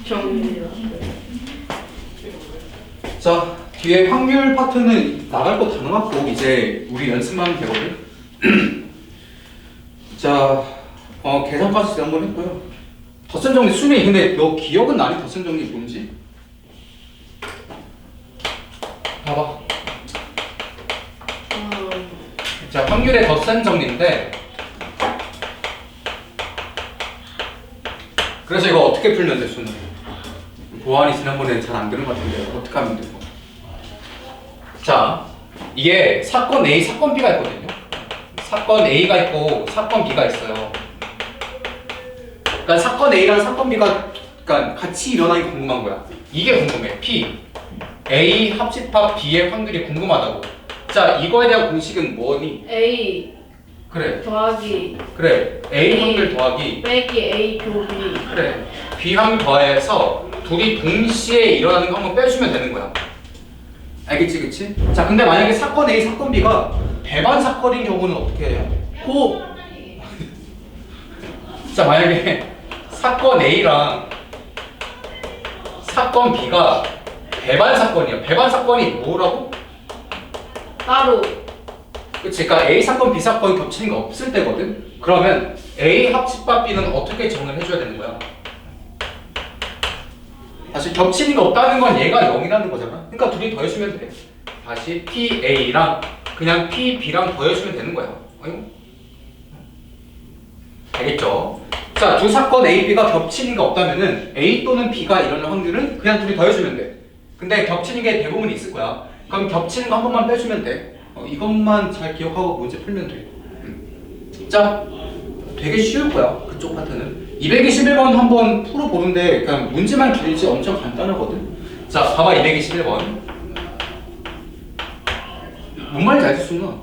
정리해요. 자, 뒤에 확률 파트는 나갈 거 다 나갔고 이제 우리 연습만 하면 되거든. 자, 계산까지 한번 했고요. 덧셈 정리 수미, 근데 너 기억은 나니? 덧셈 정리 뭔지? 봐봐. 자, 확률의 덧셈 정리인데, 그래서 이거 어떻게 풀면 돼, 수능? 보안이 지난번에 잘 안 되는 것 같은데 어떻게 하면 되고? 자, 이게 사건 A, 사건 B가 있거든요. 사건 A가 있고 사건 B가 있어요. 그러니까 사건 A랑 사건 B가 그러니까 같이 일어나는 게 궁금한 거야. 이게 궁금해. P, A 합집합 B의 확률이 궁금하다고. 자, 이거에 대한 공식은 뭐니? A 그래, 더하기 그래. A 확률 더하기 빼기 A 곱이 그래. B 확률 더해서 둘이 동시에 일어나는 거 한번 빼주면 되는 거야. 알겠지, 그치? 자, 근데 만약에 사건 A, 사건 B가 배반 사건인 경우는 어떻게 해요? 자, 만약에 사건 A랑 사건 B가 배반 사건이야. 배반 사건이 뭐라고? 따로 그치? 그러니까 A 사건, B 사건이 겹치는 게 없을 때거든? 그러면 A 합집합 B는 어떻게 정을 해줘야 되는 거야? 다시 겹치는 게 없다는 건 얘가 0이라는 거잖아. 그러니까 둘이 더해주면 돼. 다시 PA랑 그냥 PB랑 더해주면 되는 거야. 아이고. 알겠죠? 자, 두 사건 A, B가 겹치는 게 없다면은 A 또는 B가 일어날 확률은 그냥 둘이 더해주면 돼. 근데 겹치는 게 대부분 있을 거야. 그럼 겹치는 거 한 번만 빼주면 돼. 이것만 잘 기억하고 문제 풀면 돼. 자, 되게 쉬울 거야. 그쪽 파트는. 221번 한번 풀어보는데 그냥 문제만 길지 엄청 간단하거든. 자, 봐봐. 221번. 뭔 말인지 알지, 수나?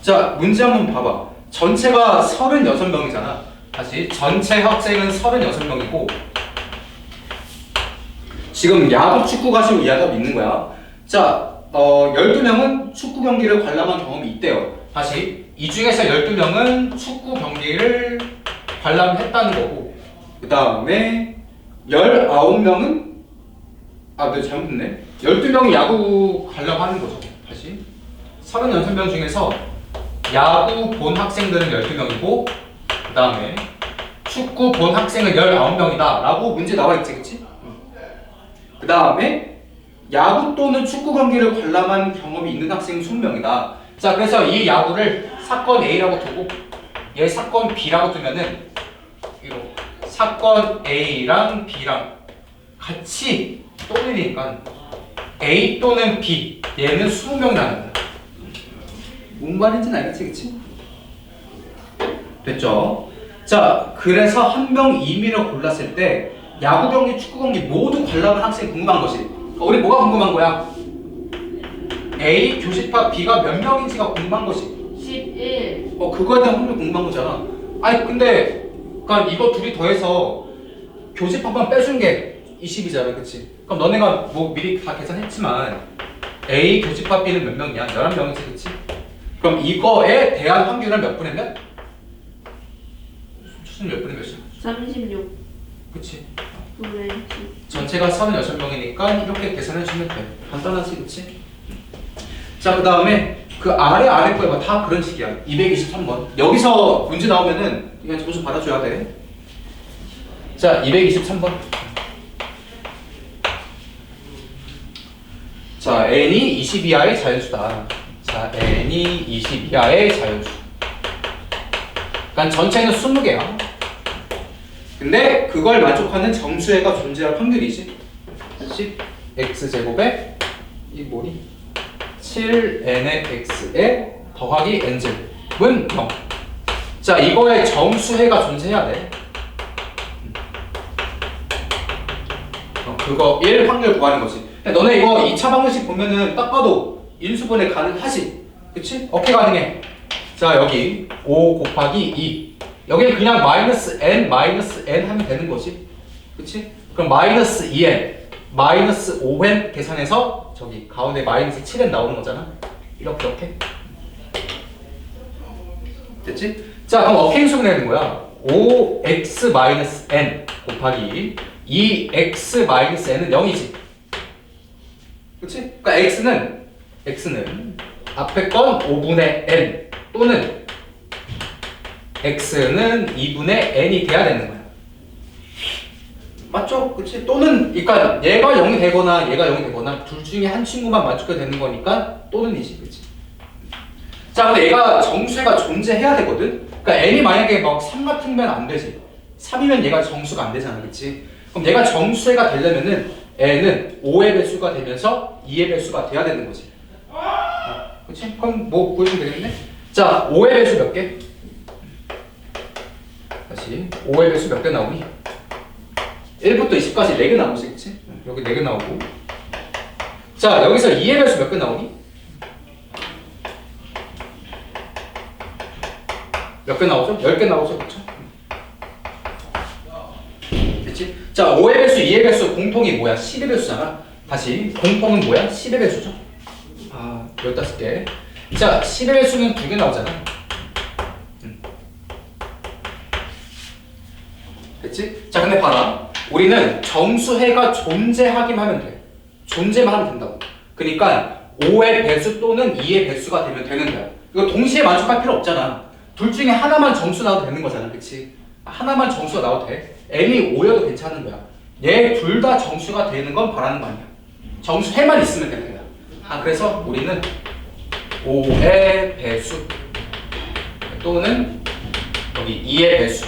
자, 문제 한번 봐봐. 전체가 36명이잖아. 다시 전체 학생은 36명이고 지금 야구, 축구 가지고 이야기가 있는 거야. 자, 12명은 축구 경기를 관람한 경험이 있대요. 다시 이 중에서 12명은 축구 경기를 관람했다는 거고 그 다음에 19명은 네, 잘못했네. 12명이 야구 관람하는 거죠. 다시 36명 중에서 야구 본 학생들은 12명이고 그 다음에 축구 본 학생은 19명이다 라고 문제 나와있지, 그치? 그 다음에 야구 또는 축구 경기를 관람한 경험이 있는 학생은 20명이다. 자, 그래서 이 야구를 사건 A라고 두고 얘 사건 B라고 두면은 이거 사건 A랑 B랑 같이 또는이니까 A 또는 B 얘는 20명 나는 거야. 뭔 말인지는 알겠지, 그치? 됐죠? 자, 그래서 한 명 임의를 골랐을 때 야구 경기, 축구 경기 모두 관람한 학생이 궁금한 것이 우리 뭐가 궁금한 거야? A 교집합 B가 몇 명인지가 궁금한 것이 11 그거에 대한 확률 궁금한 거잖아. 아니 근데 그러니까 이거 둘이 더해서 교집합만 빼준 게 20이잖아, 그치? 그럼 너네가 뭐 미리 다 계산했지만 A 교집합 B는 몇 명이야? 11명이지, 그치? 그럼 이거에 대한 확률은 몇 분의 몇? 수준 몇 분의 몇이야? 36 그치? 분의 전체가 36명이니까 이렇게 계산해주면 돼. 간단하지, 그치? 자, 그 다음에 그 아래 거에 다 그런 식이야. 223번. 여기서 문제 나오면은 그냥 점수 받아줘야 돼. 자, 223번. 자, n이 20 이하의 자연수다. 자, n이 20 이하의 자연수. 그러니까 전체는 20개야. 근데 그걸 만족하는 정수해가 존재할 확률이지. 10x제곱에 이 뭐니? 7n의 x에 더하기 n제곱은 0. 자, 이거에 정수해가 존재해야 돼. 그거 1 확률 구하는 거지. 너네 이거 2차 방정식 보면은 딱 봐도 인수분해 가능하지? 그치? 어떻게 가능해? 자, 여기 5 곱하기 2 여기는 그냥 마이너스 n 하면 되는 거지. 그치? 그럼 마이너스 2n 마이너스 5n 계산해서 저기 가운데 마이너스 7n 나오는 거잖아. 이렇게 됐지? 자, 그럼 어떻게 인수분해하는 거야? 5x 마이너스 n 곱하기 이 x-n은 0이지. 그치? 그러니까 x는 앞에 건 5분의 n 또는 x는 2분의 n이 돼야 되는 거야. 맞죠? 그치? 또는 그러니까 얘가 0이 되거나 얘가 0이 되거나 둘 중에 한 친구만 맞추게 되는 거니까 또는이지. 그치? 자, 근데 얘가 정수가 존재해야 되거든? 그러니까 n이 만약에 막 3 같으면 안 되지. 3이면 얘가 정수가 안 되잖아. 그치? 그럼 얘가 정수가 되려면은 n은 5의 배수가 되면서 2의 배수가 돼야 되는 거지. 그치? 그럼 뭐 구해주면 되겠네? 자, 5의 배수 몇 개? 다시 5의 배수 몇 개 나오니? 1부터 20까지 4개 나오지, 그치? 여기 4개 나오고. 자, 여기서 2의 배수 몇 개 나오니? 몇 개 나오죠? 10개 나오죠, 그쵸? 그치? 자, 5의 배수, 2의 배수 공통이 뭐야? 10의 배수잖아. 다시, 공통은 뭐야? 10의 배수죠? 15개. 자, 10의 배수는 2개 나오잖아. 됐지? 자, 근데 봐라. 우리는 정수해가 존재하기만 하면 돼. 존재만 하면 된다고. 그러니까 5의 배수 또는 2의 배수가 되면 되는 거야. 이거 동시에 만족할 필요 없잖아. 둘 중에 하나만 정수 나와도 되는 거잖아. 그치? 하나만 정수가 나와도 돼. n이 5여도 괜찮은 거야. 얘 둘 다 정수가 되는 건 바라는 거 아니야. 정수해만 있으면 되는 거야. 그래서 우리는 5의 배수 또는 여기 2의 배수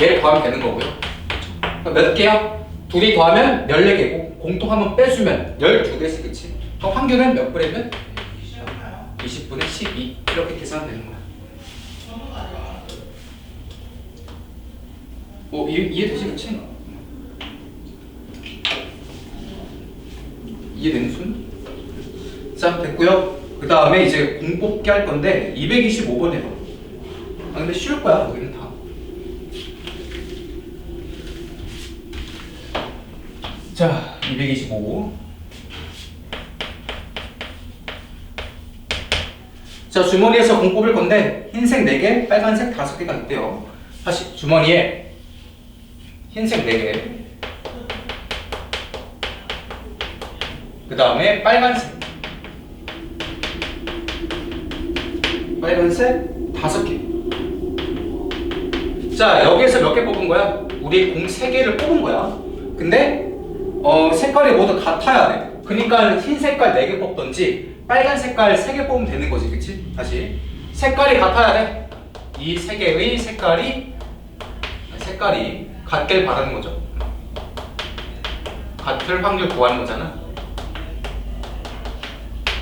얘를 더하면 되는 거고요. 몇 개야? 둘이 더하면 14개고 공통하면 빼주면 12개씩. 그치? 그럼 확률은 몇 분이면? 20분의 12 이렇게 계산되는 거야. 뭐 이해되지? 그치? 이해되는 순? 자, 됐고요. 그 다음에 이제 공 뽑기 할 건데 225번 해봐. 근데 쉬울 거야. 여기는 다. 자, 225. 자, 주머니에서 공 뽑을 건데 흰색 4개, 빨간색 5개가 있대요. 다시 주머니에 흰색 4개, 그 다음에 빨간색 5개. 자, 여기에서 몇 개 뽑은 거야? 우리 공 3개를 뽑은 거야. 근데 색깔이 모두 같아야 돼. 그러니까 흰 색깔 4개 뽑던지 빨간 색깔 3개 뽑으면 되는 거지. 그치? 다시 색깔이 같아야 돼. 이 3개의 색깔이 같길 바라는 거죠. 같을 확률 구하는 거잖아.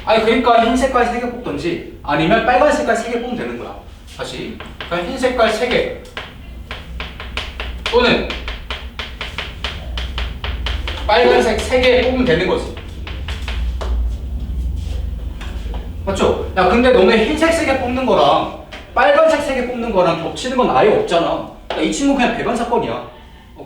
아니, 그러니까 흰 색깔 3개 뽑던지 아니면 빨간 색깔 3개 뽑으면 되는 거야. 다시 그러니까 흰 색깔 3개 또는 빨간색 3개 뽑으면 되는 거지. 맞죠? 야, 근데 너네 흰색 3개 뽑는 거랑 빨간색 3개 뽑는 거랑 겹치는 건 아예 없잖아. 야, 이 친구 그냥 배반 사건이야.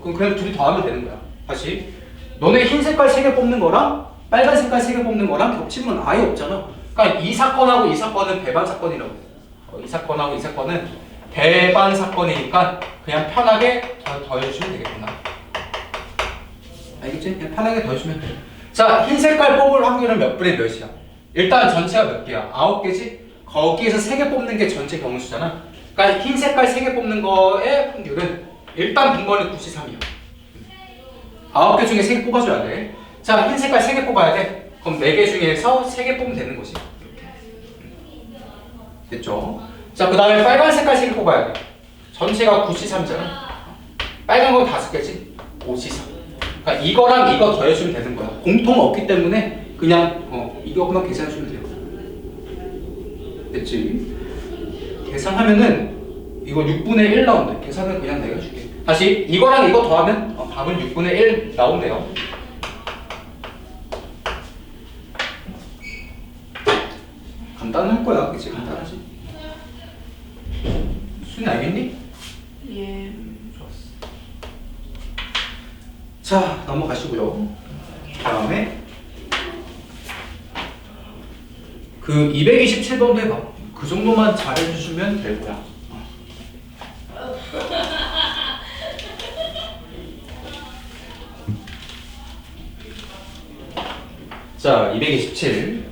그럼 그냥 둘이 더하면 되는 거야. 다시 너네 흰 색깔 3개 뽑는 거랑 빨간 색깔 3개 뽑는 거랑 겹치는 건 아예 없잖아. 그러니까 이 사건하고 이 사건은 배반 사건이라고 해. 이 사건하고 이 사건은 배반 사건이니까 그냥 편하게 더해주시면 되겠구나. 알겠지? 그냥 편하게 더해주면 돼. 자, 흰 색깔 뽑을 확률은 몇 분의 몇이야? 일단 전체가 몇 개야? 9개지? 거기에서 3개 뽑는 게 전체 경우수잖아. 그러니까 흰 색깔 3개 뽑는 거의 확률은 일단 분번이 93이야. 9개 중에 3개 뽑아줘야 돼. 자, 흰 색깔 3개 뽑아야 돼. 그럼 4개 중에서 3개 뽑으면 되는 거지. 이렇게. 됐죠? 자, 그 다음에 빨간 색깔 3개 뽑아야 돼. 전체가 93이잖아. 빨간 건 5개지? 53. 그러니까 이거랑 이거 더해주면 되는 거야. 공통 없기 때문에 그냥 이거만 계산해주면 돼요. 됐지? 계산하면은 이거 6분의 1 나온대. 계산은 그냥 내가 해줄게. 다시 이거랑 이거 더하면 답은 6분의 1 나온대요. 간단할 거야. 그치? 간단하지? 순이 알겠니? 예. 좋았어. 자, 넘어가시고요. 다음에 그 227번도 해봐. 그 정도만 잘해주시면 될 거야. 자, 227.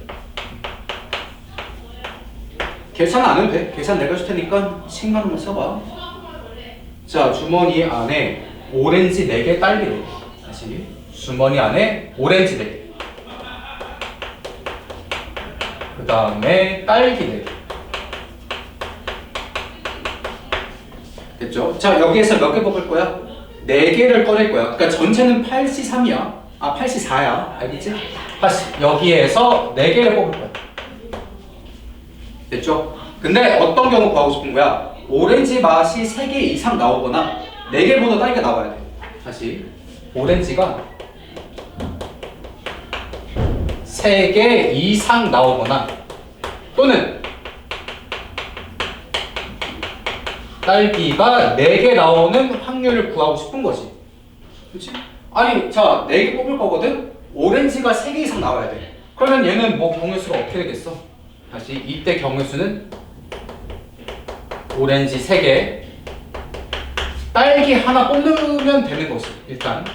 계산 안 해도 돼. 계산 내가 줄 테니까 신간으로 써봐. 자, 주머니 안에 오렌지 4개, 딸기 4개. 다시. 주머니 안에 오렌지 4개. 그 다음에 딸기 4개. 됐죠? 자, 여기에서 몇 개 뽑을 거야? 4개를 꺼낼 거야. 그러니까 전체는 8C3이야. 아, 8C4야. 알겠지? 다시 여기에서 4개를 뽑을 거야. 됐죠? 근데 어떤 경우 구하고 싶은 거야? 오렌지 맛이 3개 이상 나오거나 4개보다 딸기가 나와야 돼. 다시 오렌지가 3개 이상 나오거나 또는 딸기가 4개 나오는 확률을 구하고 싶은 거지. 그렇지? 아니, 자, 4개 뽑을 거거든? 오렌지가 3개 이상 나와야 돼. 그러면 얘는 뭐 경우수가 어떻게 되겠어? 다시 이때 경우수는 오렌지 3개, 딸기 하나 뽑으면 되는 거지. 일단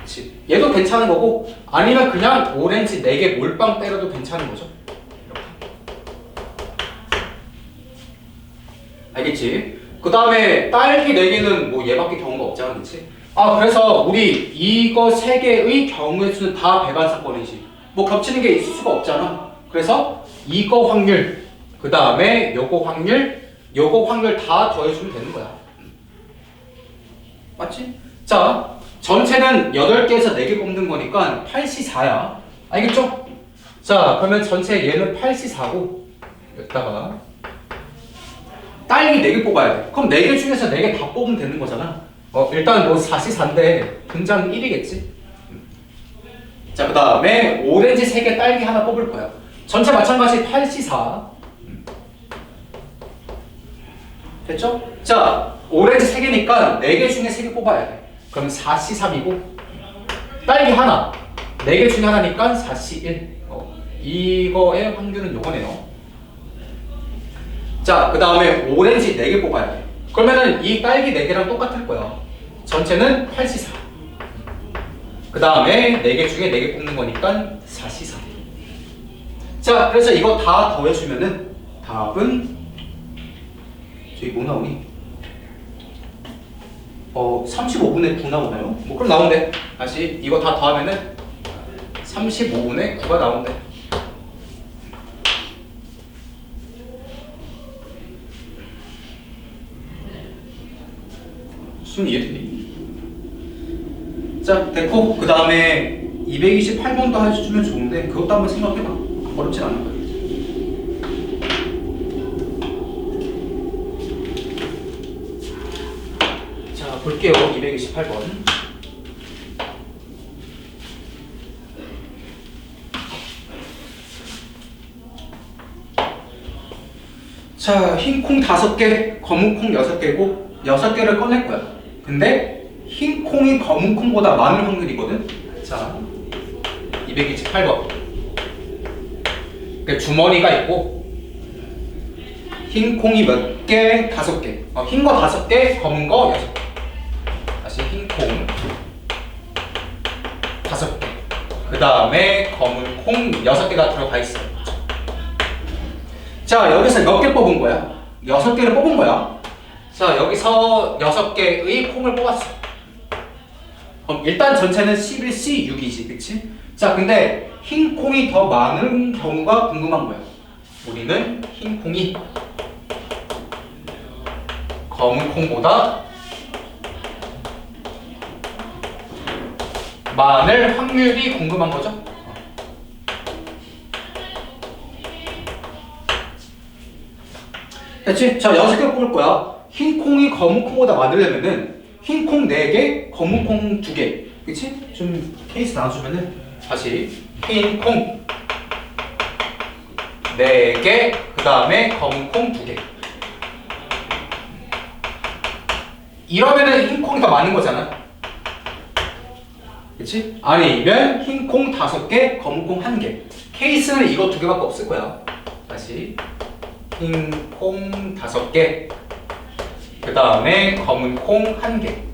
그치? 얘도 괜찮은 거고 아니면 그냥 오렌지 4개 몰빵 때려도 괜찮은 거죠. 이렇게. 알겠지? 그 다음에 딸기 4개는 뭐 얘밖에 경우가 없잖아. 그치? 아, 그래서 우리 이거 3개의 경우의 수는 다 배반 사건이지. 뭐 겹치는 게 있을 수가 없잖아. 그래서 이거 확률, 그 다음에 요거 확률 다 더해주면 되는 거야. 맞지? 자, 전체는 8개에서 4개 뽑는 거니까 8C4야. 알겠죠? 자, 그러면 전체 얘는 8C4고 여기다가 딸기 4개 뽑아야 돼. 그럼 4개 중에서 4개 다 뽑으면 되는 거잖아. 일단 뭐 4C4인데 등장 1이겠지? 자, 그 다음에 오렌지 3개, 딸기 하나 뽑을 거야. 전체 마찬가지 8C4. 됐죠? 자, 오렌지 3개니까 4개 중에 3개 뽑아야 돼. 그럼 4C3이고 딸기 하나 4개 중에 하나니까 4C1. 이거의 확률은 요거네요. 자, 그 다음에 오렌지 4개 뽑아야 돼. 그러면은 이 딸기 4개랑 똑같을 거야. 전체는 8C4. 그 다음에 4개 중에 4개 뽑는 거니까 4C4. 자, 그래서 이거 다 더해주면은 답은 저기 뭐 나오니? 35분의 9 나오나요? 뭐 그럼 나온대. 다시 이거 다 더하면은 35분의 9가 나온대. 무슨 이해되니? 자, 됐고 그 다음에 228번도 해주면 좋은데 그것도 한번 생각해봐. 어렵진 않은 거야. 자, 볼게요. 228번. 자, 흰 콩 5개, 검은 콩 6개고 6개를 꺼낼 거야. 근데 흰 콩이 검은 콩보다 많을 확률이거든. 자, 228번. 그러니까 주머니가 있고 흰 콩이 몇 개? 5개. 흰 거 5개, 검은 거 6개. 다시 흰 콩 5개. 그 다음에 검은 콩 6개가 들어가 있어. 자, 여기서 몇 개 뽑은 거야? 6개를 뽑은 거야. 자, 여기서 6개의 콩을 뽑았어. 그럼 일단 전체는 11C 6이지, 그치? 자, 근데 흰 콩이 더 많은 경우가 궁금한 거야. 우리는 흰 콩이 검은 콩보다 많을 확률이 궁금한 거죠? 됐지? 자, 6개 뽑을 거야. 흰 콩이 검은 콩보다 많으려면은 흰 콩 4개, 검은 콩 2개. 그치? 좀 케이스 나눠주면은 다시 흰 콩 4개, 그 다음에 검은 콩 2개. 이러면은 흰 콩이 더 많은 거잖아. 그치? 아니면 흰 콩 5개, 검은 콩 1개. 케이스는 이거 2개밖에 없을 거야. 다시 흰 콩 5개, 그 다음에 검은 콩 1개.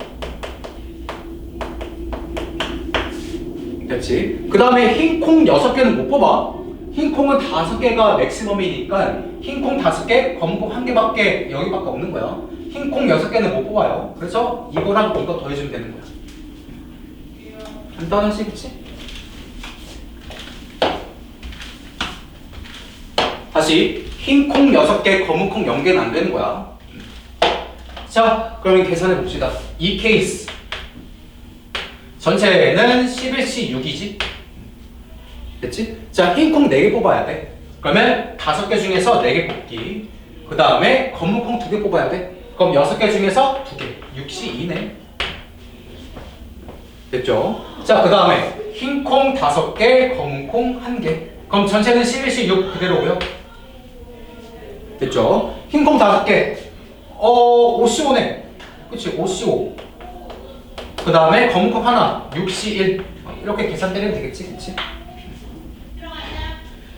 됐지? 그 다음에 흰 콩 6개는 못 뽑아. 흰 콩은 5개가 맥시멈이니까 흰 콩 5개, 검은 콩 1개밖에 여기밖에 없는 거야. 흰 콩 6개는 못 뽑아요. 그래서 이거랑 이거 더해주면 되는 거야. 간단하지, 그치? 다시 흰 콩 6개, 검은 콩 0개는 안 되는 거야. 자, 그러면 계산해 봅시다. 이 케이스 전체는 11C 6이지? 됐지? 자, 흰 콩 4개 뽑아야 돼. 그러면 5개 중에서 4개 뽑기. 그 다음에 검은 콩 2개 뽑아야 돼. 그럼 6개 중에서 2개. 6C 2네. 됐죠? 자, 그 다음에 흰 콩 5개, 검은 콩 1개. 그럼 전체는 11C 6 그대로고요. 됐죠? 흰 콩 5개. 5C5네. 그치? 5C5. 그 다음에 검은 콩 하나. 6C1. 이렇게 계산 때리면 되겠지? 그치?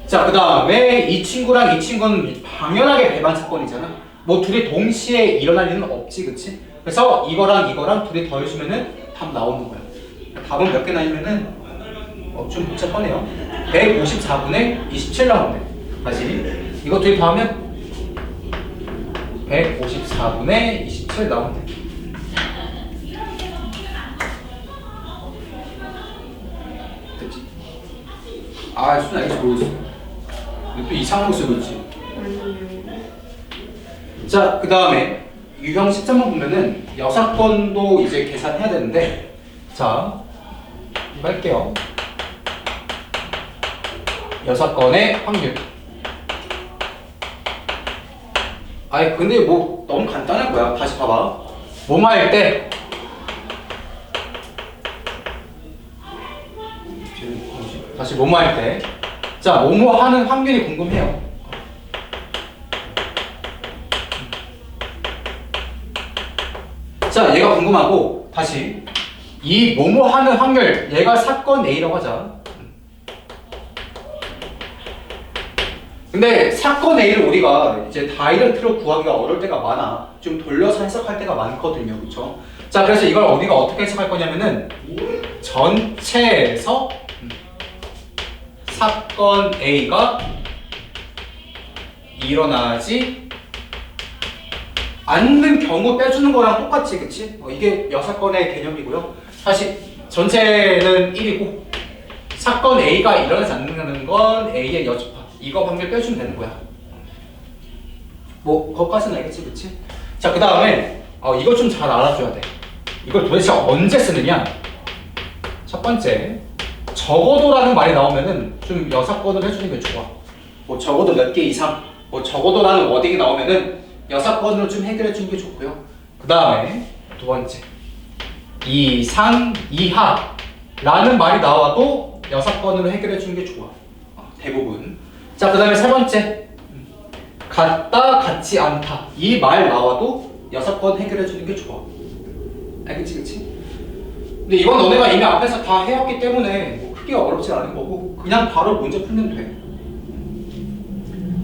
자, 그 다음에 이 친구랑 이 친구는 당연하게 배반 사건이잖아. 뭐 둘이 동시에 일어날 일은 없지, 그치? 그래서 이거랑 둘이 더해주면은 답 나오는 거야. 답은 몇 개 나오면은 좀 복잡하네요. 154분의 27 나오네. 다시 이거 둘이 더하면 154분의 27 나오네. 됐지? 아, 순 알겠지 모르겠어. 또 이상한 거 쓰고 있지. 자, 그 다음에 유형 10점만 보면은 여사건도 이제 계산해야 되는데, 자, 이거 할게요. 여사건의 확률. 아니, 근데 뭐 너무 간단한 거야. 다시 봐봐. 뭐뭐 할 때, 다시 뭐뭐 할 때, 자, 뭐뭐 하는 확률이 궁금해요. 자, 얘가 궁금하고, 다시 이 뭐뭐 하는 확률, 얘가 사건 A라고 하자. 근데 사건 A를 우리가 이제 다이렉트로 구하기가 어려울 때가 많아. 좀 돌려서 해석할 때가 많거든요. 그쵸? 자, 그래서 이걸 우리가 어떻게 해석할 거냐면은 전체에서 사건 A가 일어나지 않는 경우 빼주는 거랑 똑같지, 그치? 이게 여사건의 개념이고요. 사실 전체는 1이고 사건 A가 일어나지 않는 건 A의 여집합. 이거 확률 빼주면 되는 거야. 뭐 거기까지는 알겠지, 그치? 자, 그 다음에 이거 좀 잘 알아줘야 돼. 이걸 도대체 언제 쓰느냐? 첫 번째, 적어도라는 말이 나오면은 좀 여사건을 해주는 게 좋아. 뭐 적어도 몇 개 이상, 뭐 적어도라는 워딩이 나오면은 여사건으로 좀 해결해 주는 게 좋고요. 그 다음에 두 번째, 이상, 이하 라는 말이 나와도 여사건으로 해결해 주는 게 좋아. 대부분. 자, 그 다음에 세 번째, 같다, 같지 않다 이 말 나와도 여사건 해결해 주는 게 좋아. 알겠지, 그치? 근데 이건 너네가 이미 앞에서 다 해왔기 때문에 뭐 크게 어렵지 않은 거고 그냥 바로 문제 풀면 돼.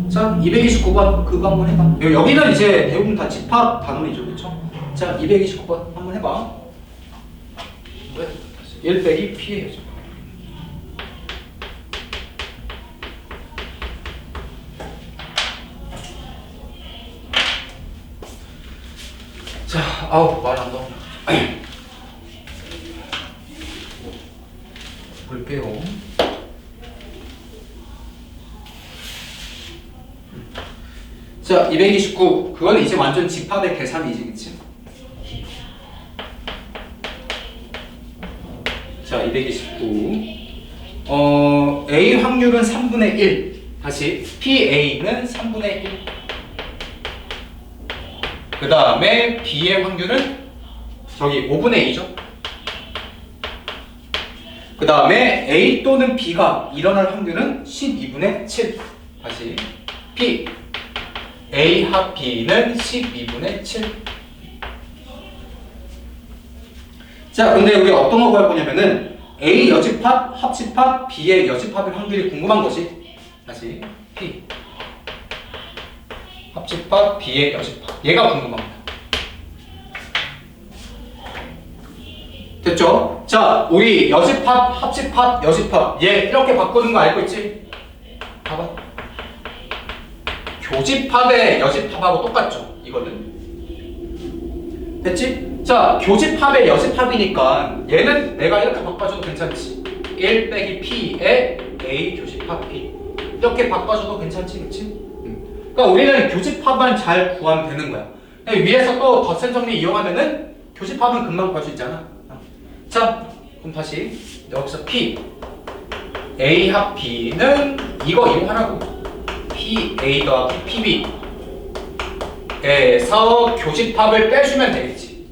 자, 229번 그거 한번 해봐. 여기는 이제 대부분 다 집합 단원이죠, 그쵸? 자, 229번 한번 해봐. 1 빼기 P예요. 자, 아우 말 안 나오네. 볼게요. 자, 229. 그건 이제 완전 집합의 계산이지, 그치? 자, 229. A 확률은 3분의 1. 다시 PA는 3분의 1. 그 다음에 B의 확률은 저기 5분의 2죠. 그 다음에 A 또는 B가 일어날 확률은 12분의 7. 다시 P A 합 B는 12분의 7. 자, 근데 우리 어떤 거 구할 거냐면은 A 여집합, 합집합, B의 여집합의 확률이 궁금한 거지. 다시 P 합집합, B의 여집합 얘가 궁금합니다. 됐죠? 자, 우리 여집합, 합집합, 여집합 얘 이렇게 바꾸는 거 알고 있지? 봐봐. 교집합의 여집합하고 똑같죠? 이거는. 됐지? 자, 교집합의 여집합이니까 얘는 내가 이렇게 바꿔줘도 괜찮지? 1 빼기 P에 A 교집합 P 이렇게 바꿔줘도 괜찮지? 그치? 그러니까 우리는 교집합만 잘 구하면 되는 거야. 위에서 또 덧셈 정리 이용하면은 교집합은 금방 구할 수 있잖아. 자, 그럼 다시 여기서 P A 합 B는 이거 이용하라고. P A 더하기 P B 에서 교집합을 빼주면 되겠지.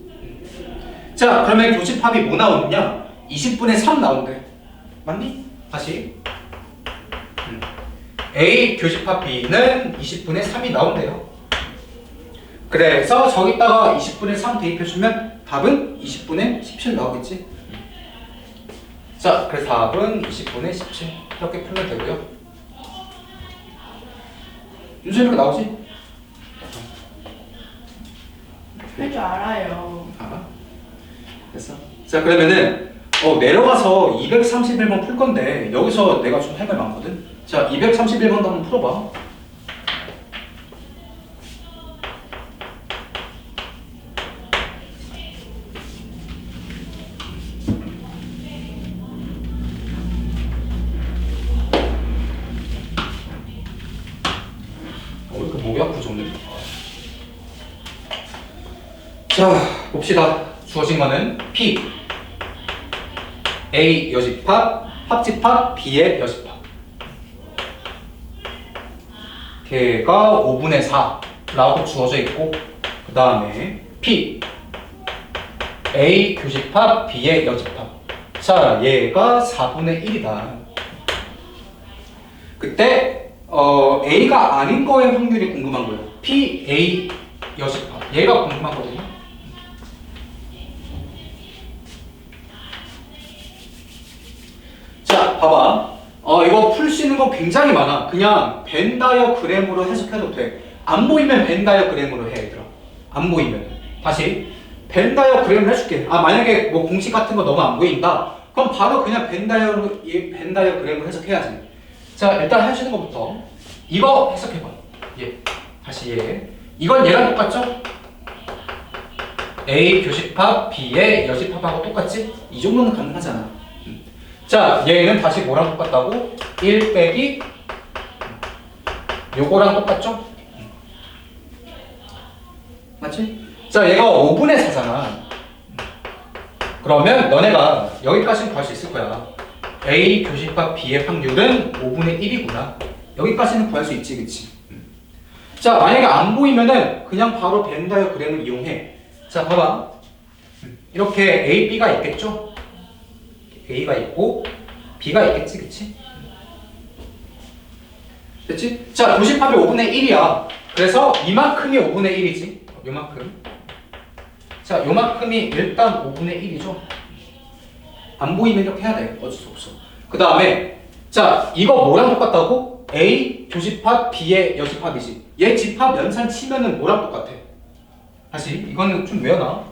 자, 그러면 교집합이 뭐 나오느냐? 20분의 3 나온대. 맞니? 다시 A 교집합 B는 20분의 3이 나온대요. 그래서 저기다가 20분의 3 대입해주면 답은 20분의 17 나오겠지. 자, 그래서 답은 20분의 17 이렇게 풀면 되고요. 윤수 이렇게 나오지? 할 줄 알아요. 알아? 됐어? 자, 그러면은 내려가서 231번 풀 건데 여기서 내가 좀 할 말 많거든. 자, 231번도 한번 풀어봐. 이렇게 목이 아프지 오늘. 자, 봅시다. 주어진 거는 P A 여집합, 합집합, B의 여집합. 걔가 5분의 4라고 주어져 있고, 그 다음에 P A 교집합, B의 여집합. 자, 얘가 4분의 1이다. 그때 A가 아닌 거의 확률이 궁금한 거예요. P A 여집합. 얘가 궁금하거든요. 자, 봐봐. 이거 풀 수 있는 거 굉장히 많아. 그냥 벤 다이어그램으로 해석해도 돼. 안 보이면 벤 다이어그램으로 해, 얘들아. 안 보이면. 다시. 벤 다이어그램을 해줄게. 만약에 뭐 공식 같은 거 너무 안 보인다. 그럼 바로 그냥 벤 다이어그램을 해석해야지. 자, 일단 할 수 있는 것부터. 이거 해석해봐. 다시 얘. 이건 얘랑 똑같죠? A 교집합, B의 여집합하고 똑같지? 이 정도는 가능하잖아. 자, 얘는 다시 뭐랑 똑같다고? 1 빼기 요거랑 똑같죠? 맞지? 자, 얘가 5분의 4잖아. 그러면 너네가 여기까지는 구할 수 있을 거야. A 교집합 B의 확률은 5분의 1이구나. 여기까지는 구할 수 있지, 그치? 자, 만약에 안 보이면은 그냥 바로 벤 다이어그램을 이용해. 자, 봐봐. 이렇게 A, B가 있겠죠? A가 있고 B가 있겠지, 그치? 됐지? 자, 교집합이 5분의 1이야. 그래서 이만큼이 5분의 1이지. 요만큼. 자, 요만큼이 일단 5분의 1이죠. 안 보이면 이렇게 해야 돼. 어쩔 수 없어. 그 다음에 자, 이거 뭐랑 똑같다고? A 교집합 B의 여집합이지. 얘 집합 연산 치면은 뭐랑 똑같아? 다시 이거는 좀 외워놔.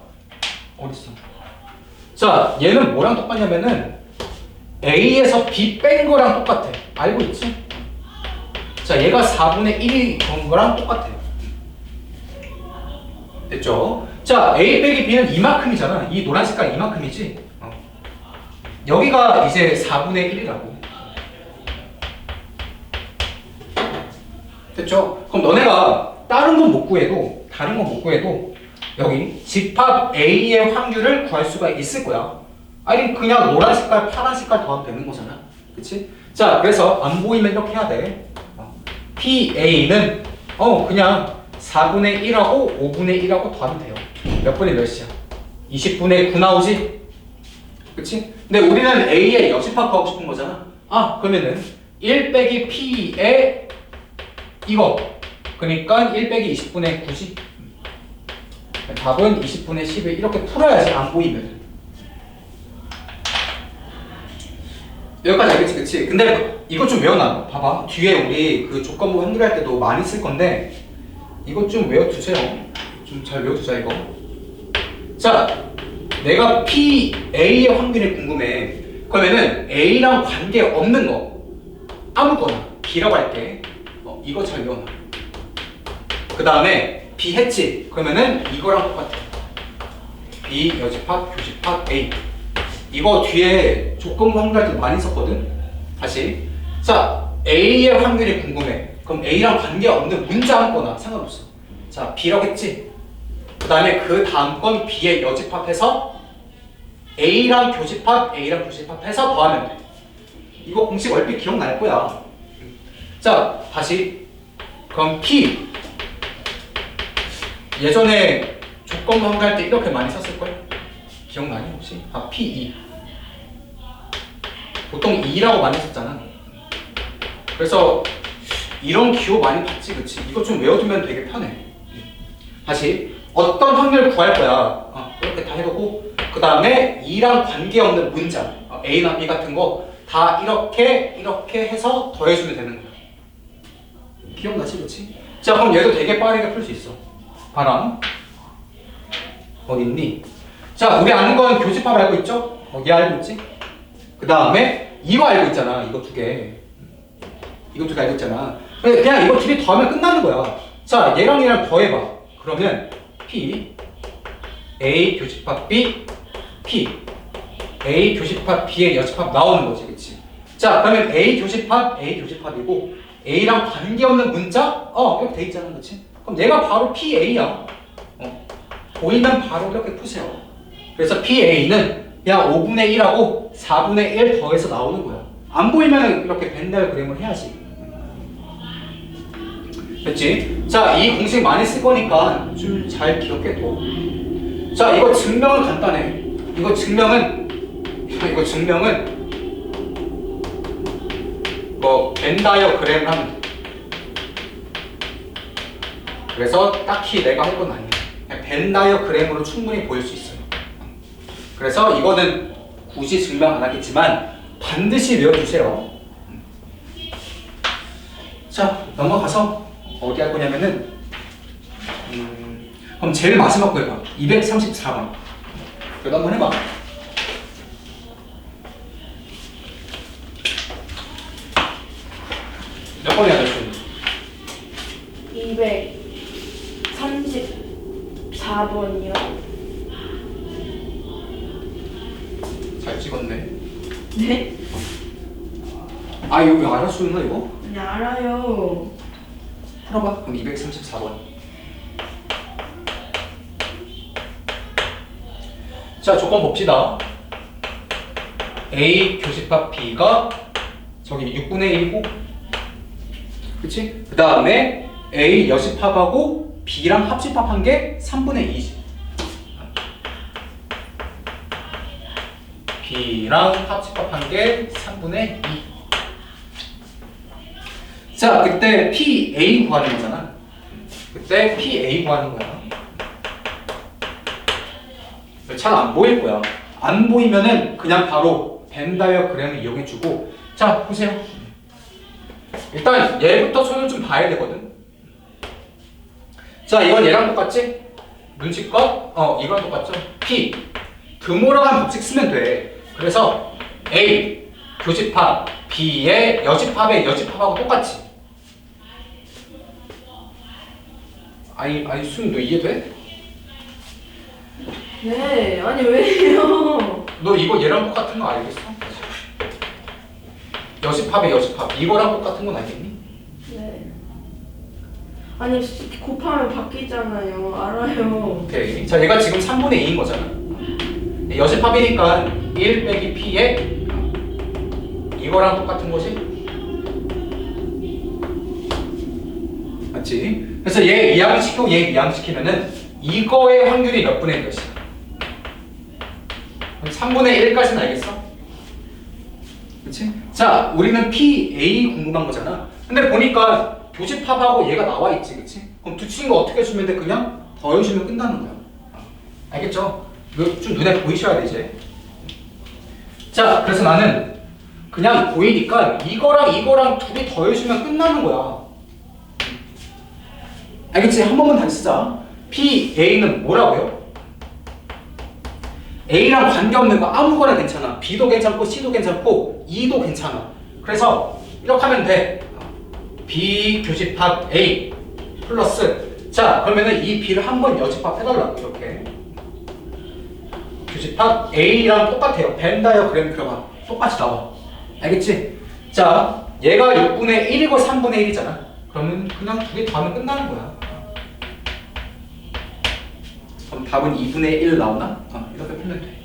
어딨어? 자, 얘는 뭐랑 똑같냐면은 A에서 B 뺀 거랑 똑같아. 알고 있지? 자, 얘가 4분의 1이 건 거랑 똑같아. 됐죠? 자, A 빼기 B는 이만큼이잖아. 이 노란 색깔 이만큼이지? 여기가 이제 4분의 1이라고. 됐죠? 그럼 너네가 다른 건 못 구해도, 다른 건 못 구해도 여기 집합 A의 확률을 구할 수가 있을 거야. 아니 그냥 노란 색깔, 파란 색깔 더하면 되는 거잖아. 그치? 자, 그래서 안 보이면 이렇게 해야 돼. PA는 그냥 4분의 1하고 5분의 1하고 더하면 돼요. 몇 분의 몇이야? 20분의 9 나오지? 그치? 근데 우리는 A의 여집합 구하고 싶은 거잖아. 그러면은 1 빼기 P의 이거. 그러니까 1 빼기 20분의 9지? 답은 20분의 11 이렇게 풀어야지. 안 보이면. 여기까지 알겠지, 그치? 근데 이거 좀 외워놔. 봐봐. 뒤에 우리 그 조건부 확률할 때도 많이 쓸 건데 이거 좀 외워두세요. 좀 잘 외워두자, 이거. 자, 내가 PA의 확률이 궁금해. 그러면은 A랑 관계 없는 거 아무거나 B라고 할게. 이거 잘 외워놔. 그 다음에 B 했지? 그러면은 이거랑 똑같아. B 여집합 교집합 A. 이거 뒤에 조건부 확률할 때 많이 썼거든. 다시. 자, A의 확률이 궁금해. 그럼 A랑 관계 없는 문자 아무거나 상관없어. 자, B라고 했지? 그 다음에 그 다음 건 B의 여집합해서 A랑 교집합, A랑 교집합해서 더하면 돼. 이거 공식 얼핏 기억날 거야. 자, 다시. 그럼 P. 예전에 조건부 확률할 때 이렇게 많이 썼을걸? 기억나니 혹시? 아, P2. 보통 2라고 많이 썼잖아. 그래서 이런 기호 많이 봤지, 그치? 이거 좀 외워두면 되게 편해. 다시. 어떤 확률 구할 거야. 이렇게 다 해놓고 그 다음에 2랑 관계없는 문자 A나 B 같은 거 다 이렇게 해서 더해주면 되는 거야. 기억나지, 그치? 자, 그럼 얘도 되게 빠르게 풀 수 있어. 봐라. 어디 있니? 자, 우리 아는 건 교집합 알고 있죠? 얘 알고 있지? 그 다음에 이거 알고 있잖아. 이거 두 개. 이거 두 개 알고 있잖아. 그냥 이거 두 개 더하면 끝나는 거야. 자, 얘랑 얘랑 더해봐. 그러면 P A 교집합 B P A 교집합 B의 여집합 나오는 거지, 그치? 자, 그러면 A 교집합이고 A랑 관계없는 문자 이렇게 돼 있잖아, 그치? 그럼 얘가 바로 PA야. 보이면 바로 이렇게 푸세요. 그래서 PA는 그냥 5분의 1하고 4분의 1 더해서 나오는 거야. 안 보이면 이렇게 벤달그램을 해야지. 됐지? 자, 이 공식 많이 쓸 거니까 좀 잘 기억해둬. 자, 이거 증명은 간단해. 이거 증명은 벤 다이어그램을 하면 돼. 그래서 딱히 내가 할 건 아니야. 그냥 벤 다이어그램으로 충분히 보일 수 있어요. 그래서 이거는 굳이 증명 안 하겠지만 반드시 외워주세요. 자, 넘어가서 어디 할 거냐면은 그럼 제일 마지막 거 해봐. 234번. 그거 한번 해봐. 몇 번이야, 몇 번? 234번이요. 잘 찍었네. 네? 아, 이거 알아 쓰나 이거? 네, 알아요. 풀어봐. 그럼 234번. 자, 조건 봅시다. A 교집합 B가 저기 6분의 1이고, 그치? 그 다음에 A 여집합하고 B랑 합집합한 게 3분의 2지. B랑 합집합한 게 3분의 2. 자, 그때 PA 구하는 거잖아. 그때 PA 구하는 거야. 잘 안 보일 거야. 안 보이면은 그냥 바로 벤 다이어그램을 이용해주고. 자, 보세요. 일단 얘부터 손을 좀 봐야 되거든. 자, 이건 얘랑 똑같지? 눈치껏 이거랑 똑같죠? P 드모라는 법칙 쓰면 돼. 그래서 A 교집합 B의 여집합의 여집합하고 똑같지. 아니 수민 너 이해돼? 네, 아니 왜요? 너 이거 얘랑 똑같은 거 알겠어? 여집합의 여집합 이거랑 똑같은 건 알겠니? 네. 아니 곱하면 바뀌잖아요. 알아요. 오케이. 자, 얘가 지금 3분의 2인 거잖아. 여집합이니까 1 빼기 P에 이거랑 똑같은 거지? 맞지? 그래서 얘 이항시키고 얘 이항시키면은 이거의 확률이 몇 분의 몇이야? 3분의 1까지는 알겠어? 그치? 자, 우리는 PA 궁금한 거잖아. 근데 보니까 교집합하고 얘가 나와 있지, 그치? 그럼 두 친구 어떻게 해주면 돼? 그냥 더해주면 끝나는 거야. 알겠죠? 이거 좀 눈에 보이셔야 돼, 이제. 자, 그래서 나는 그냥 보이니까 이거랑 둘이 더해주면 끝나는 거야. 알겠지? 한 번만 다시 쓰자. PA는 뭐라고요? A랑 관계없는 거 아무거나 괜찮아. B도 괜찮고 C도 괜찮고 E도 괜찮아. 그래서 이렇게 하면 돼. B 교집합 A 플러스 자 그러면은 이 B를 한번 여집합 해달라고 이렇게 교집합 A랑 똑같아요. 벤 다이어그램 그려봐. 똑같이 나와. 알겠지? 자 얘가 6분의 1이고 3분의 1이잖아. 그러면 그냥 두 개 더하면 끝나는 거야. 그럼 답은 2분의 1 나오나? 이렇게 풀면 돼.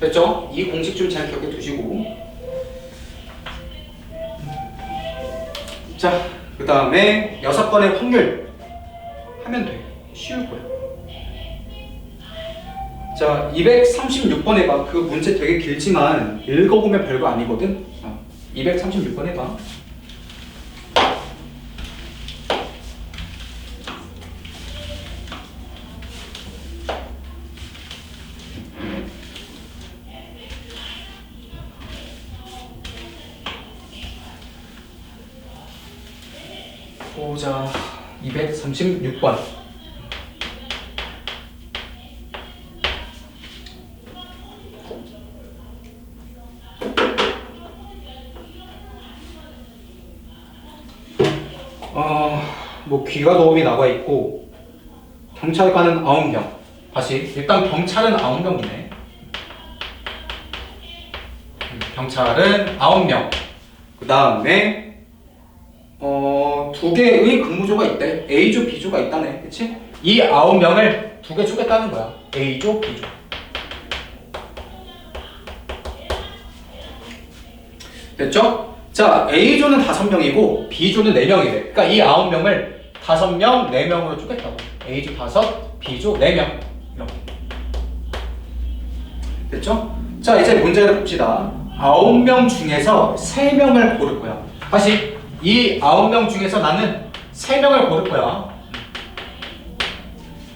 됐죠? 이 공식 좀 잘 기억해 두시고. 자, 그 다음에 6번의 확률 하면 돼. 쉬울 거야. 자, 236번 해봐. 그 문제 되게 길지만 읽어보면 별거 아니거든. 236번 해봐. 보자. 236번. 뭐 귀가 도움이 나와 있고 경찰관은 9명. 다시 일단 경찰은 9명이네. 경찰은 9명. 그 다음에 두 개의 근무조가 있대. A조, B조가 있다네. 그치? 이 9명을 두 개 쪼갰다는 거야. A조, B조. 됐죠? 자, A조는 5명이고 B조는 4명이래. 그러니까 이 9명을 5명, 4명으로 쪼갰다고. A조 5, B조 4명. 이렇게. 됐죠? 자, 이제 문제를 봅시다. 9명 중에서 3명을 고를 거야. 다시 이 9명 중에서 나는 3명을 고를 거야.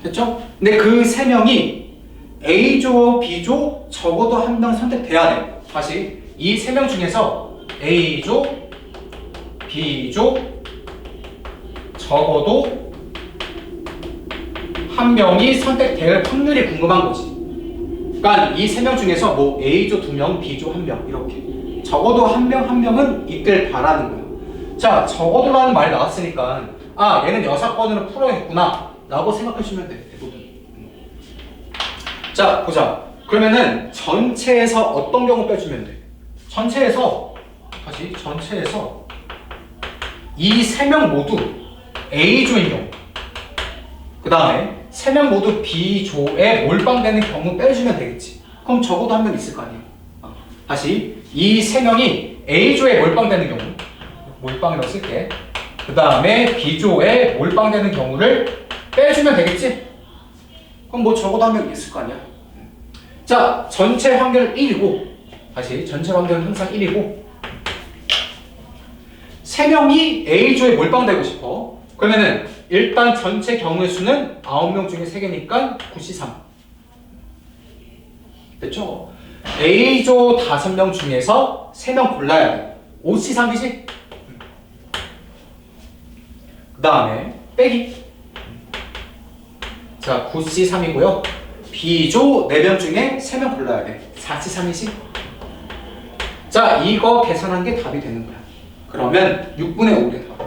됐죠? 근데 그 3명이 A조, B조 적어도 1명 선택돼야 돼. 다시 이 3명 중에서 A조, B조 적어도 1명이 선택될 확률이 궁금한 거지. 그러니까 이 3명 중에서 뭐 A조 2명, B조 1명 이렇게 적어도 1명은 있길 바라는 거야. 자, 적어도라는 말이 나왔으니까 얘는 6번으로 풀어야겠구나 라고 생각하시면 돼. 대부분. 자, 보자. 그러면은 전체에서 어떤 경우 빼주면 돼? 전체에서 이 3명 모두 A조인 경우, 그 다음에 3명 모두 B조에 몰빵되는 경우 빼주면 되겠지. 그럼 적어도 1명 있을 거 아니야. 다시 이 3명이 A조에 몰빵되는 경우, 몰빵이라고 쓸게. 그 다음에 B조에 몰빵되는 경우를 빼주면 되겠지? 그럼 뭐 적어도 1명 있을 거 아니야. 자, 전체 확률 1이고, 다시 전체 확률은 항상 1이고 3명이 A조에 몰빵되고 싶어. 그러면은 일단 전체 경우의 수는 9명 중에 3개니까 9C3. 됐죠? A조 5명 중에서 3명 골라야 돼. 5C3이지? 그 다음에 빼기. 자, 9C3이고요. B조 4명 중에 3명 골라야 돼. 4C3이지? 자, 이거 계산한 게 답이 되는 거야. 그러면 6분의 5래 답.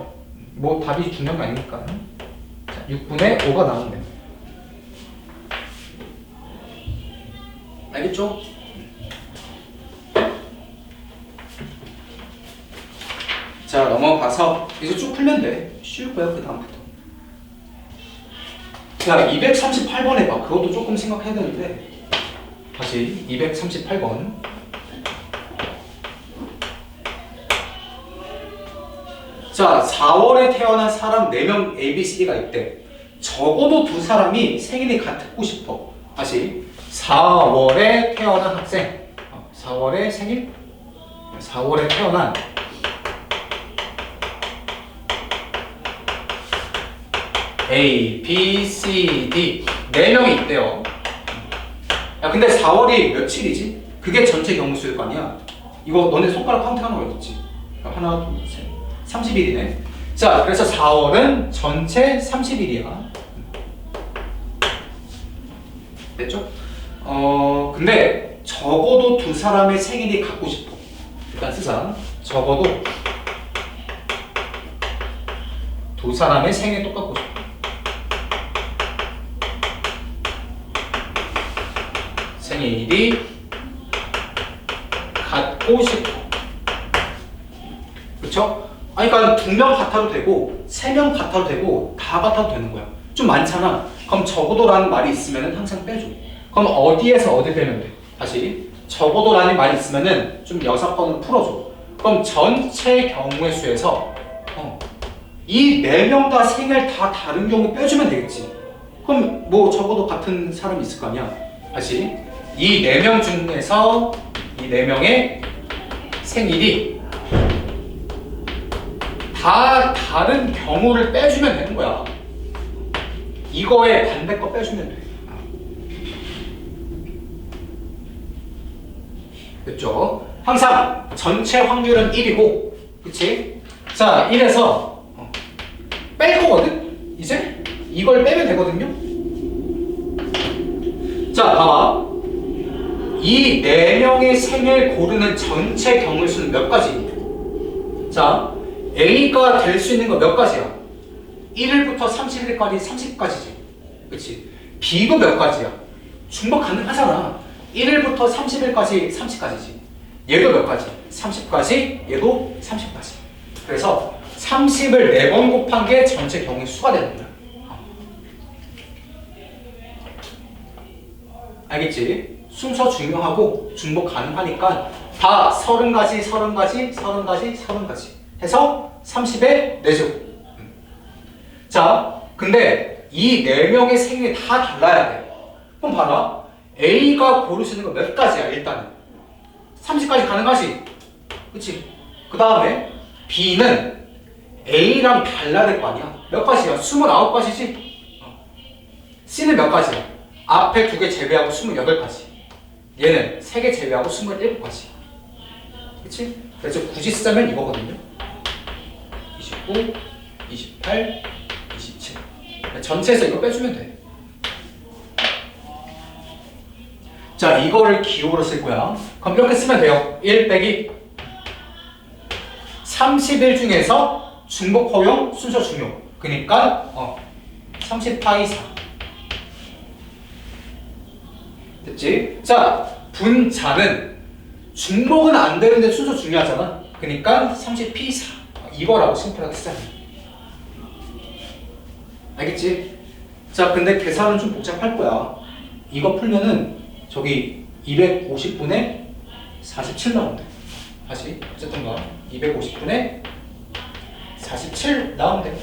뭐 답이 중요한 거 아니니까. 자, 6분의 5가 나오면 돼. 알겠죠? 자, 넘어가서 이제 쭉 풀면 돼. 쉬울 거야, 그 다음부터. 자, 238번 해봐. 그것도 조금 생각해야 되는데. 다시 238번. 자, 4월에 태어난 사람 4명 A, B, C, D가 있대. 적어도 2사람이 생일이 같고 싶어. 다시 4월에 태어난 학생. 4월에 생일? 4월에 태어난 A, B, C, D 4명이 있대요. 야, 근데 4월이 며칠이지? 그게 전체 경우수일 거 아니야? 이거 너네 손가락 카운팅하는 거 있지? 하나, 둘, 셋. 30일이네. 자, 그래서 4월은 전체 30일이야. 됐죠? 근데 적어도 두 사람의 생일이 같고 싶어. 일단 쓰자. 적어도 두 사람의 생일 똑같고 싶어. 생일이 같고 싶어. 그렇죠? 아니, 그러니까 2명 같아도 되고 3명 같아도 되고 다 같아도 되는 거야. 좀 많잖아. 그럼 적어도라는 말이 있으면 항상 빼줘. 그럼 어디에서 어디 빼면 돼? 다시 적어도라는 말이 있으면은 좀 여사건을 풀어줘. 그럼 전체 경우의 수에서 이 4명 다 생일 다 다른 경우 빼주면 되겠지. 그럼 뭐 적어도 같은 사람이 있을 거 아니야. 다시 이 4명 중에서 이 4명의 생일이 다 다른 경우를 빼주면 되는 거야. 이거에 반대 거 빼주면 돼. 됐죠? 항상 전체 확률은 1이고, 그치? 자, 1에서 뺄 거거든? 이제? 이걸 빼면 되거든요? 자, 봐봐. 이 4명의 생일 고르는 전체 경우의 수는 몇 가지? 자, A가 될 수 있는 거 몇 가지야? 1일부터 31일까지 30까지지. 그치? B도 몇 가지야? 중복 가능하잖아. 1일부터 30일까지 30까지지. 얘도 몇 가지? 30까지, 얘도 30까지. 그래서 30을 4번 곱한 게 전체 경우의 수가 되는 거야. 알겠지? 순서 중요하고 중복 가능하니까 다 30가지, 30가지, 30가지, 30가지 해서 30의 4제곱. 자, 근데 이 4명의 생일이 다 달라야 돼. 그럼 봐라. A가 고를 수 있는 거 몇 가지야, 일단은. 30까지 가능하지? 그치? 그 다음에 B는 A랑 달라야 될 거 아니야? 몇 가지야? 29가지지? C는 몇 가지야? 앞에 2개 제외하고 28가지. 얘는 3개 제외하고 27가지. 그치? 그래서 굳이 쓰자면 이거거든요. 29, 28, 27. 전체에서 이거 빼주면 돼. 자, 이거를 기호로 쓸 거야. 그럼 이렇게 쓰면 돼요. 1 빼기 30일 중에서 중복 허용, 순서 중요. 그러니까 30파이 4. 됐지? 자, 분자는 중복은 안 되는데 순서 중요하잖아. 그러니까 30p 4. 이거라고 심플하게 쓰자. 알겠지? 자, 근데 계산은 좀 복잡할 거야. 이거 풀면은 저기 250분의 47 나온대. 다시 어쨌든 가 250분의 47 나온대.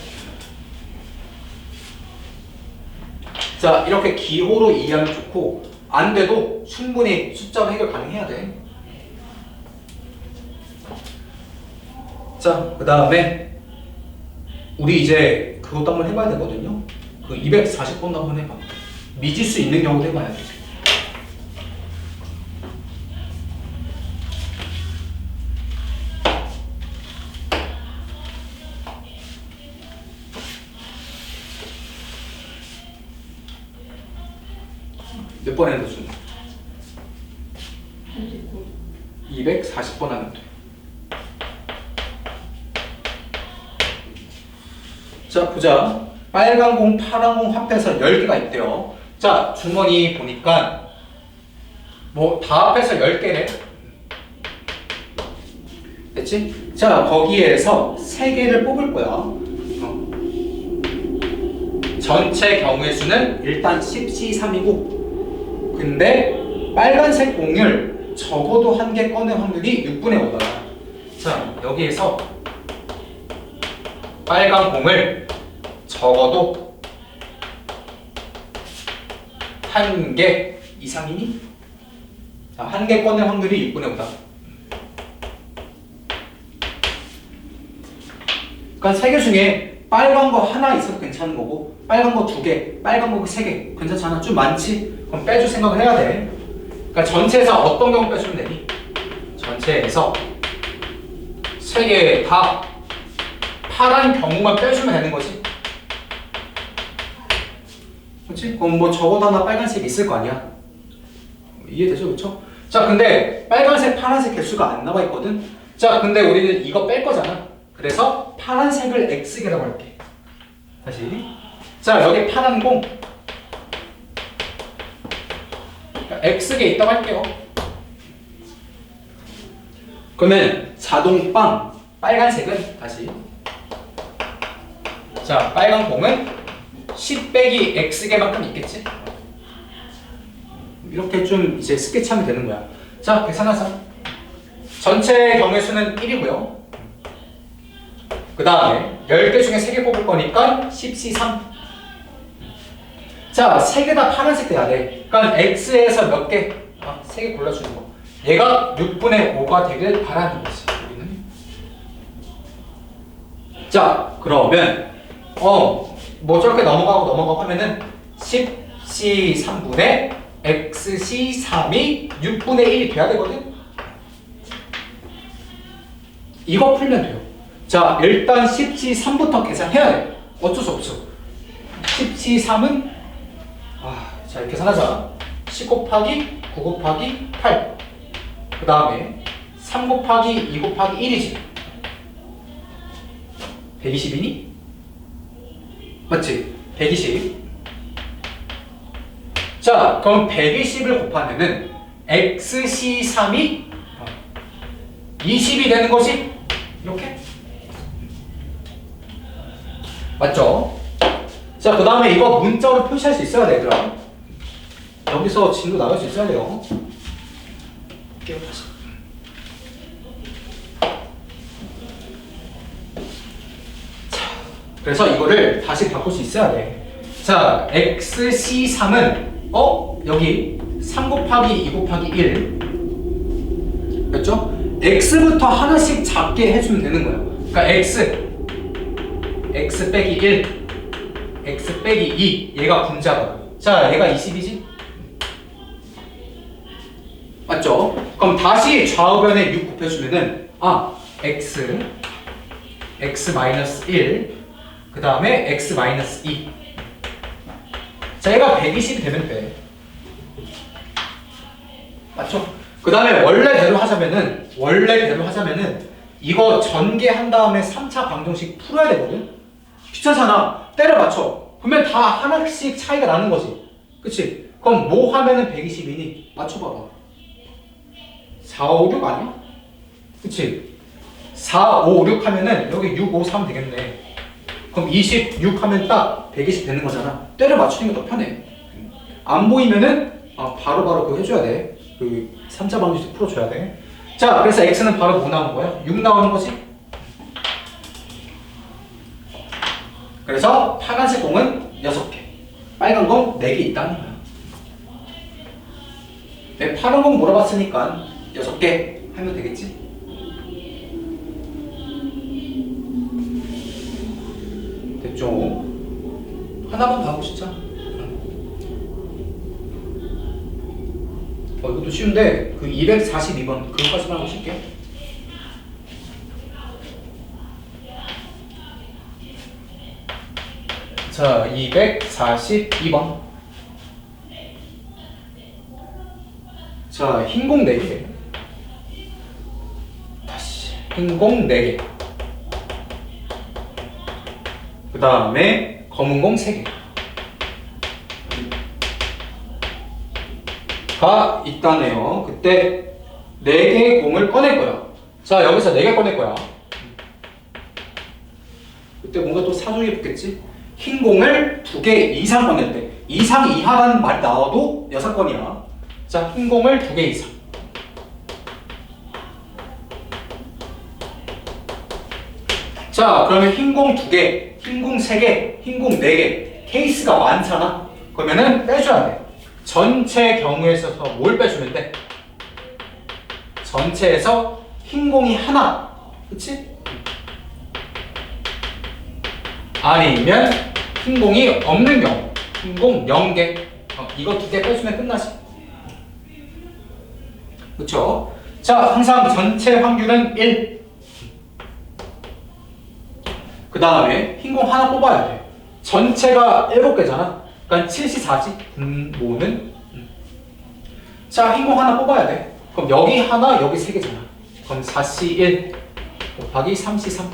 자, 이렇게 기호로 이해하면 좋고 안 돼도 충분히 숫자로 해결 가능해야 돼. 자, 그 다음에 우리 이제 그것도 한번 해봐야 되거든요. 그 240번도 한번 해봐. 미지수 있는 경우도 해봐야 돼. 몇 번 해도 준? 240번 하면 돼. 자, 보자. 빨간 공, 파란 공 합해서 10개가 있대요. 자, 주머니 보니까 뭐 다 합해서 10개래. 됐지? 자, 거기에서 3개를 뽑을 거야. 전체 경우의 수는 일단 10C3이고 근데 빨간색 공을 적어도 1개 꺼낼 확률이 6분의 5다. 자, 여기에서 빨간 공을 적어도 1개 이상이니? 자, 1개 꺼낼 확률이 6분의 5다. 그러니까 3개 중에 빨간 거 하나 있어도 괜찮은 거고 빨간 거 2개, 빨간 거 3개 괜찮잖아. 좀 많지? 그럼 빼줄 생각을 해야 돼. 그러니까 전체에서 어떤 경우 빼주면 되니? 전체에서 3개 다 파란 경우만 빼주면 되는 거지. 그렇지? 그럼 뭐 적어도 하나 빨간색 있을 거 아니야. 이해되죠? 그렇죠? 자, 근데 빨간색, 파란색 개수가 안 나와 있거든. 자, 근데 우리는 이거 뺄 거잖아. 그래서 파란색을 X개라고 할게. 다시. 자, 여기 파란 공 X개 있다고 할게요. 그러면 자동 빵 빨간색은 다시. 자, 빨간 공은 10 빼기 X개만큼 있겠지? 이렇게 좀 이제 스케치하면 되는 거야. 자, 계산하자. 전체 경우의 수는 1이고요. 그 다음에 10개 중에 3개 뽑을 거니까 10C3. 자, 3개 다 파란색 돼야 돼. 그러니까 X에서 몇 개? 3개 골라주는 거. 얘가 6분의 5가 되길 바라는 거지. 우리는. 자, 그러면 뭐 저렇게 넘어가고 하면은 10C3분의 XC3이 6분의 1이 돼야 되거든? 이거 풀면 돼요. 자, 일단 10C3부터 계산해야 돼. 어쩔 수 없어. 10C3은 자, 계산하자. 10 곱하기 9 곱하기 8. 그 다음에 3 곱하기 2 곱하기 1이지. 120이니? 맞지? 120. 자, 그럼 120을 곱하면은 XC3이 20이 되는 거지? 이렇게? 맞죠? 자, 그 다음에 이거 문자로 표시할 수 있어야 돼, 얘들아. 여기서 진도 나갈 수 있어야 돼요. 볼게요, 다시. 자, 그래서 이거를 다시 바꿀 수 있어야 돼. 자, XC3은 여기 3 곱하기 2 곱하기 1 됐죠? X부터 하나씩 작게 해주면 되는 거예요. 그러니까 X 빼기 1 X 빼기 2 얘가 분자가. 자, 얘가 20이지? 맞죠? 그럼 다시 좌우변에 6 곱해주면은 X 마이너스 1 그 다음에 X 마이너스 2. 자, 얘가 120이 되면 돼. 맞죠? 그 다음에 원래대로 하자면은 이거 전개한 다음에 3차 방정식 풀어야 되거든? 귀찮잖아. 때려 맞춰. 그러면 다 하나씩 차이가 나는 거지. 그치? 그럼 뭐 하면은 120이니? 맞춰봐봐. 4, 5, 6 아니야? 그치? 4, 5, 6 하면은 여기 6, 5, 3 되겠네. 그럼 26 하면 딱 120 되는 거잖아. 때려 맞추는 게 더 편해. 안 보이면은 바로바로 그거 해줘야 돼. 그 3차 방정식 풀어줘야 돼. 자, 그래서 X는 바로 뭐 나오는 거야? 6 나오는 거지? 그래서 파란색 공은 6개, 빨간 공 4개 있다는 거야. 네, 파란 공 물어봤으니까 6개 하면 되겠지? 됐죠? 하나만 더 하고 싶자. 이것도 쉬운데 그 242번 그거까지만 하고 싶게. 자, 242번. 자, 흰공 4개. 다시 흰공 4개. 그 다음에 검은공 3개 가 있다네요. 그때 4개의 공을 꺼낼 거야. 자, 여기서 4개 꺼낼 거야. 그때 뭔가 또 사족이 붙겠지? 흰 공을 2개 이상 꺼낼 때, 이상 이하라는 말이 나와도 6건이야. 자, 흰 공을 2개 이상. 자, 그러면 흰 공 2개, 흰 공 3개, 흰 공 4개. 케이스가 많잖아. 그러면은 빼줘야 돼. 전체 경우에 있어서 뭘 빼주면 돼? 전체에서 흰 공이 하나. 그치? 아니면 흰 공이 없는 경우. 흰 공 0개. 이거 2개 빼주면 끝나지. 그쵸? 자, 항상 전체 확률은 1. 그 그 다음에 흰 공 하나 뽑아야 돼. 전체가 7개잖아. 그러니까 7시 4지. 분모는. 자, 흰 공 하나 뽑아야 돼. 그럼 여기 하나, 여기 3개잖아. 그럼 4시 1 곱하기 3시 3.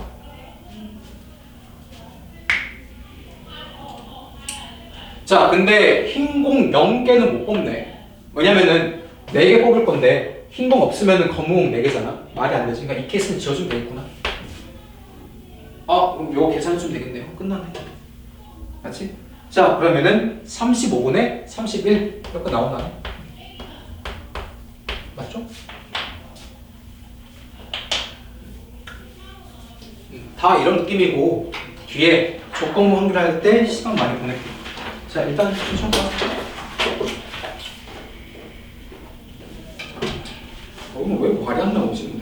자, 근데 흰 공 0개는 못 뽑네. 왜냐면은 4개 뽑을 건데 흰 공 없으면은 검은 공 4개잖아. 말이 안 되지. 그러니까 이 케이스는 지워주면 되겠구나. 그럼 요거 계산해주면 되겠네요. 끝났네. 맞지? 자, 그러면은 35분에 31 이렇게 나온다. 맞죠? 다 이런 느낌이고 뒤에 조건부 확률할 때 시간 많이 보낼게요. 자, 일단 천천히 오늘 왜 말이 안 나오지?